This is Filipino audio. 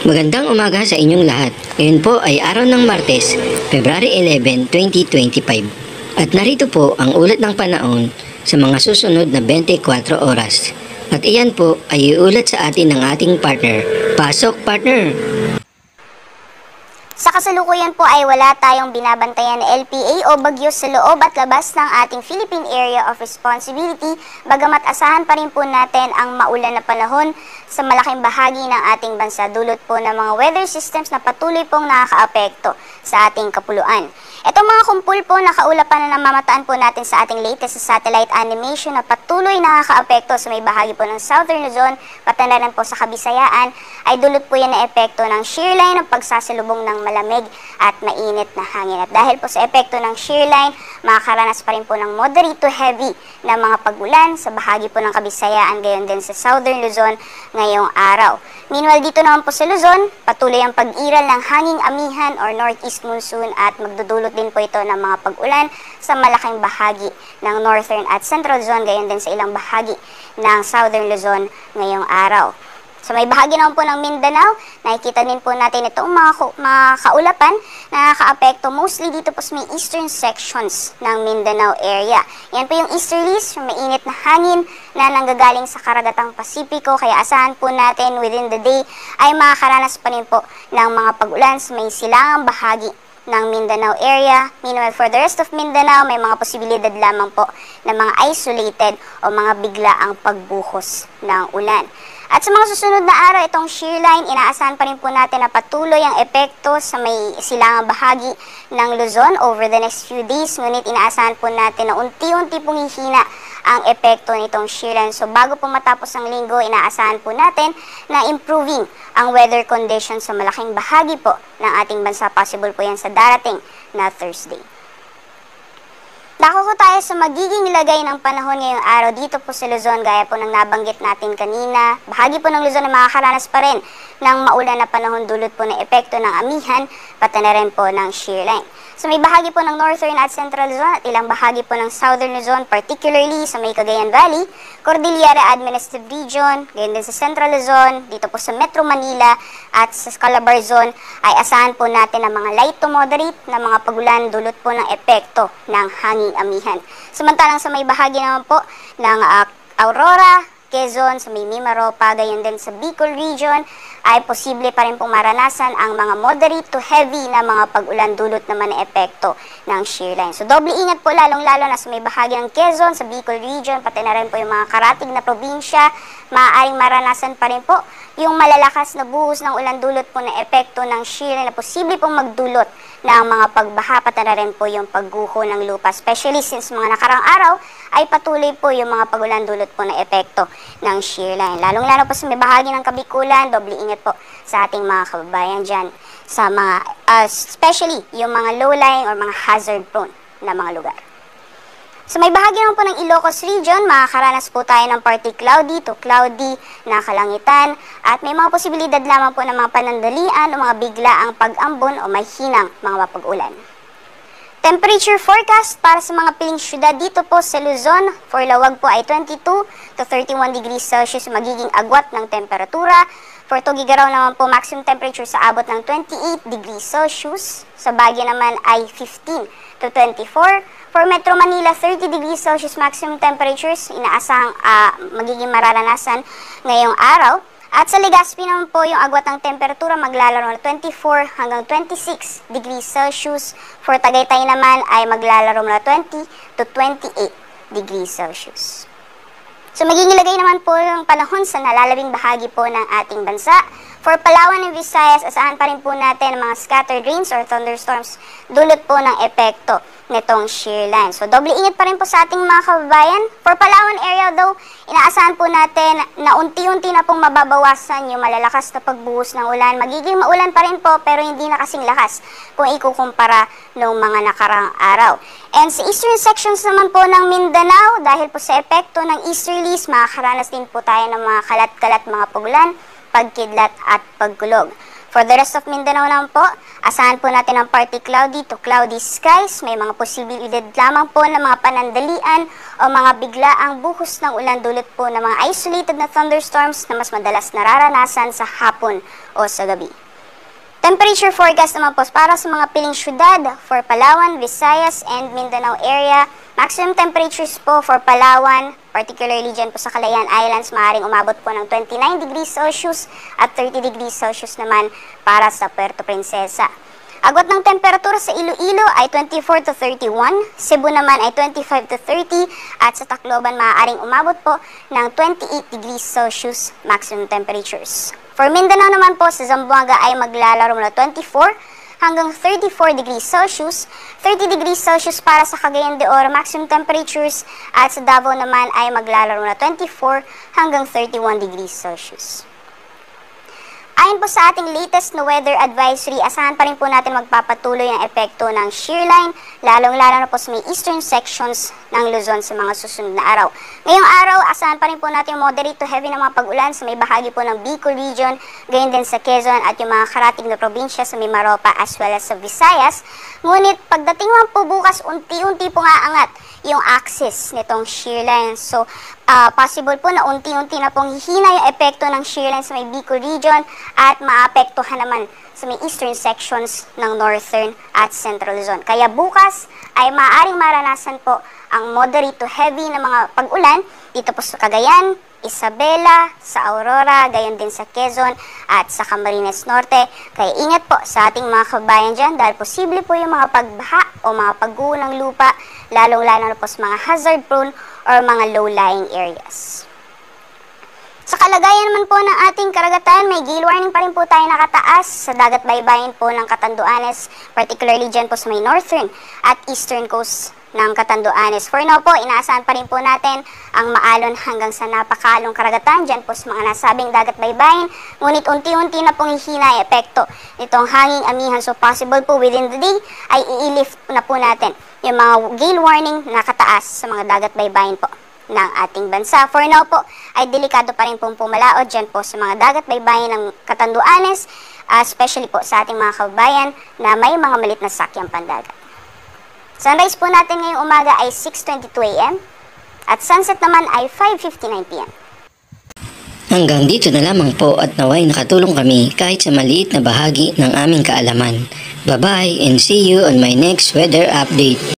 Magandang umaga sa inyong lahat. Ngayon po ay araw ng Martes, February 11, 2025. At narito po ang ulat ng panahon sa mga susunod na 24 oras. At iyan po ay iulat sa atin ng ating partner. Pasok, partner! Sa kasalukuyan po ay wala tayong binabantayan na LPA o bagyo sa loob at labas ng ating Philippine Area of Responsibility, bagamat asahan pa rin po natin ang maulan na panahon sa malaking bahagi ng ating bansa dulot po ng mga weather systems na patuloy pong nakakaapekto sa ating kapuluan. Itong mga kumpul po na kaulapan na namamataan po natin sa ating latest sa satellite animation na patuloy nakakaapekto sa may bahagi po ng Southern Luzon, pati na rin po sa Kabisayaan, ay dulot po yan na epekto ng shear line ng pagsasalubong ng malamig at mainit na hangin. At dahil po sa epekto ng shear line, makakaranas pa rin po ng moderate to heavy na mga pagulan sa bahagi po ng Kabisayaan, gayon din sa Southern Luzon ngayong araw. Meanwhile, dito naman po sa Luzon, patuloy ang pag-iral ng hanging amihan or northeast monsoon at magdudulot din po ito ng mga pag-ulan sa malaking bahagi ng Northern at Central Luzon, gayon din sa ilang bahagi ng Southern Luzon ngayong araw. Sa may bahagi naman po ng Mindanao, nakikita din po natin itong mga kaulapan na nakakaapekto mostly dito po sa may eastern sections ng Mindanao area. Yan po yung easterlies, yung mainit na hangin na nanggagaling sa karagatang Pasipiko, kaya asahan po natin within the day ay makakaranas pa rin po ng mga pag-ulan sa may silangang bahagi ng Mindanao area. Meanwhile, for the rest of Mindanao, may mga posibilidad lamang po ng mga isolated o mga biglaang pagbuhos ng ulan. At sa mga susunod na araw, itong shear line, inaasahan pa rin po natin na patuloy ang epekto sa may silangang bahagi ng Luzon over the next few days. Ngunit inaasahan po natin na unti-unti pong hihina ang epekto nitong shear line. So bago po matapos ang linggo, inaasahan po natin na improving ang weather conditions sa malaking bahagi po ng ating bansa. Possible po yan sa darating na Thursday. Dako ko tayo sa magiging lagay ng panahon ngayong araw dito po sa Luzon, gaya po ng nabanggit natin kanina. Bahagi po ng Luzon na makakaranas pa rin ng maulan na panahon dulot po ng epekto ng amihan, pati na rin po ng shear line. So may bahagi po ng Northern at Central Luzon at ilang bahagi po ng Southern Luzon, particularly sa may Cagayan Valley, Cordillera Administrative Region, gayon din sa Central Luzon, dito po sa Metro Manila at sa Calabar Zone, ay asahan po natin ang mga light to moderate na mga pagulan dulot po ng epekto ng hanging amihan. Samantalang sa may bahagi naman po ng Aurora, Quezon, sa may Mimaropa, gayon din sa Bicol Region, ay posible pa rin pong maranasan ang mga moderate to heavy na mga pag-ulan dulot naman ng epekto ng shear line. So doble ingat po lalong-lalo na sa may bahagi ng Quezon, sa Bicol Region, pati na rin po yung mga karatig na probinsya, maaaring maranasan pa rin po yung malalakas na buhos ng ulan dulot po ng epekto ng shear line na posible pong magdulot ng mga pagbaha, pati na rin po yung pagguho ng lupa, especially since mga nakarang araw ay patuloy po yung mga pagulan dulot po ng epekto ng shear line. Lalong-lalo po sa may bahagi ng Kabikulan, doble ingat po sa ating mga kababayan dyan sa mga, especially yung mga low-lying or mga hazard-prone na mga lugar. Sa may bahagi naman po ng Ilocos Region, makakaranas po tayo ng partly cloudy to cloudy na kalangitan at may mga posibilidad lamang po ng mga panandalian o mga biglaang pag-ambon o may hinang mga mapag-ulan. Temperature forecast para sa mga piling syudad dito po sa Luzon, for Lawag po ay 22 to 31 degrees Celsius magiging agwat ng temperatura. For Tugigaraw naman po, maximum temperature sa abot ng 28 degrees Celsius. Sa Baguio naman ay 15 to 24. For Metro Manila, 30 degrees Celsius maximum temperatures, inaasahang magiging mararanasan ngayong araw. At sa Legazpi naman po, yung agwat ng temperatura maglalaro ng 24 hanggang 26 degrees Celsius. For Tagaytay naman ay maglalaro na 20 to 28 degrees Celsius. So magiging lagay naman po yung panahon sa nalalabing bahagi po ng ating bansa. For Palawan and Visayas, asahan pa rin po natin ang mga scattered rains or thunderstorms dulot po ng epekto nitong shear line. So doble ingat pa rin po sa ating mga kababayan. For Palawan area though, inaasahan po natin na unti-unti na pong mababawasan yung malalakas na pagbuhos ng ulan. Magiging maulan pa rin po pero hindi na kasing lakas kung ikukumpara noong mga nakarang araw. And sa eastern sections naman po ng Mindanao, dahil po sa epekto ng easterlies, makakaranas din po tayo ng mga kalat-kalat mga pagulan, pagkidlat at pagkulog. For the rest of Mindanao naman po, asahan po natin ang partly cloudy to cloudy skies. May mga posibilidad lamang po ng mga panandalian o mga biglaang buhos ng ulan dulot po ng mga isolated na thunderstorms na mas madalas nararanasan sa hapon o sa gabi. Temperature forecast naman po para sa mga piling syudad for Palawan, Visayas, and Mindanao area. Maximum temperatures po for Palawan, particularly dyan po sa Calayan Islands, maaaring umabot po ng 29 degrees Celsius at 30 degrees Celsius naman para sa Puerto Princesa. Agwat ng temperatura sa Iloilo ay 24 to 31, Cebu naman ay 25 to 30, at sa Tacloban maaaring umabot po ng 28 degrees Celsius maximum temperatures. For Mindanao naman po, sa Zamboanga ay maglalaro mula 24 hanggang 34 degrees Celsius, 30 degrees Celsius para sa Cagayan de Oro maximum temperatures, at sa Davao naman ay maglalaro na 24 hanggang 31 degrees Celsius. Ayon po sa ating latest na weather advisory, asahan pa rin po natin magpapatuloy ang epekto ng shear line, lalong-lalo na po sa may eastern sections ng Luzon sa mga susunod na araw. Ngayong araw, asahan pa rin po natin moderate to heavy na mga pag-ulan sa may bahagi po ng Bicol region, gayon din sa Quezon at yung mga karating na probinsya sa may Maropa as well as sa Visayas. Ngunit pagdating man po bukas, unti-unti po nga angat yung axis nitong shear line. So, possible po na unti-unti na pong hihina yung epekto ng shear line sa may Bicol region at maapektuhan naman sa may eastern sections ng northern at central Luzon. Kaya bukas ay maaaring maranasan po ang moderate to heavy na mga pag-ulan dito po sa Cagayan, Isabela, sa Aurora, gayon din sa Quezon at sa Camarines Norte. Kaya ingat po sa ating mga kabayan dyan dahil posible po yung mga pagbaha o mga pagguho ng lupa, lalong-lalo na po sa mga hazard prone or mga low-lying areas. Sa kalagayan naman po ng ating karagatan, may gale warning pa rin po tayo nakataas sa dagat baybayin po ng Catanduanes, particularly dyan po sa may northern at eastern coast ng Catanduanes. For now po, inaasahan pa rin po natin ang maalon hanggang sa napakalong karagatan dyan po sa mga nasabing dagat baybayin. Ngunit unti-unti na pong hihina ang epekto nitong hanging amihan. So possible po within the day ay i-lift na po natin yung mga gale warning na nakataas sa mga dagat baybayin po ng ating bansa. For now po, ay delikado pa rin pong pumalaot dyan po sa mga dagat baybayin ng Catanduanes, especially po sa ating mga kababayan na may mga malit na sakyang pandagat. Sunrise po natin ngayong umaga ay 6:22 a.m. at sunset naman ay 5:59 p.m. Hanggang dito na lamang po at naway nakatulong kami kahit sa maliit na bahagi ng aming kaalaman. Bye-bye and see you on my next weather update.